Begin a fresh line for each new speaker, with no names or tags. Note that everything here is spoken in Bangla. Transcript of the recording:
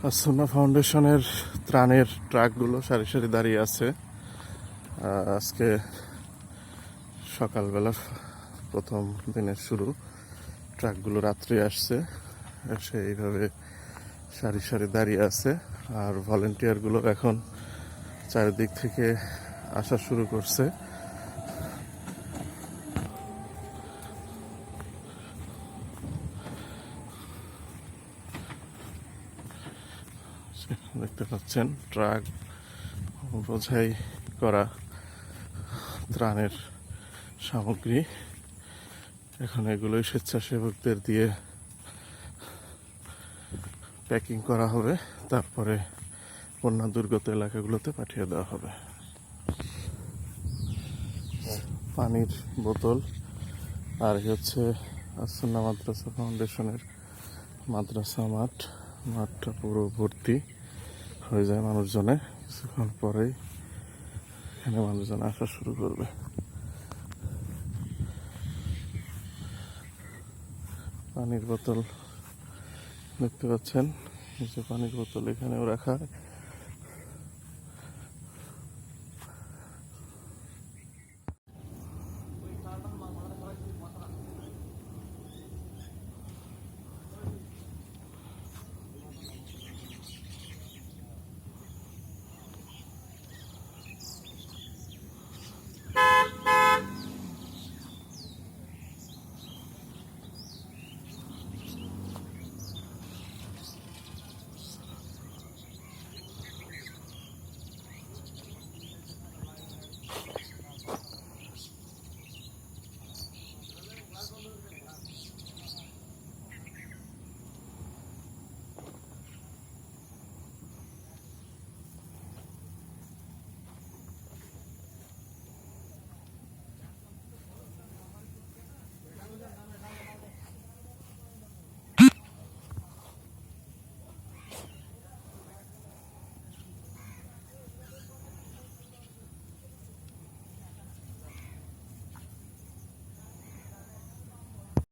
আসুনা ফাউন্ডেশনের ত্রাণের ট্রাকগুলো সারি সারি দাঁড়িয়ে আছে। আজকে সকালবেলা প্রথম দিনের শুরু। ট্রাকগুলো রাত্রে আসছে, এসে এইভাবে সারি সারি দাঁড়িয়ে আছে। আর ভলেন্টিয়ারগুলো এখন চারিদিক থেকে আসা শুরু করছে। দেখতে পাচ্ছেন ট্রাক বোঝাই করা ত্রাণের সামগ্রী। এখন এগুলোই স্বেচ্ছাসেবকদের দিয়ে প্যাকিং করা হবে, তারপরে বন্যা দুর্গত এলাকাগুলোতে পাঠিয়ে দেওয়া হবে। পানির বোতল আর হচ্ছে আসুন্না মাদ্রাসা ফাউন্ডেশনের মাদ্রাসা মাঠটা পুরো ভর্তি হয়ে যায় মানুষজনে। কিছুক্ষণ পরেই এখানে মানুষজন আসা শুরু করবে। পানির বোতল দেখতে পাচ্ছেন, পানির বোতল এখানেও রাখা।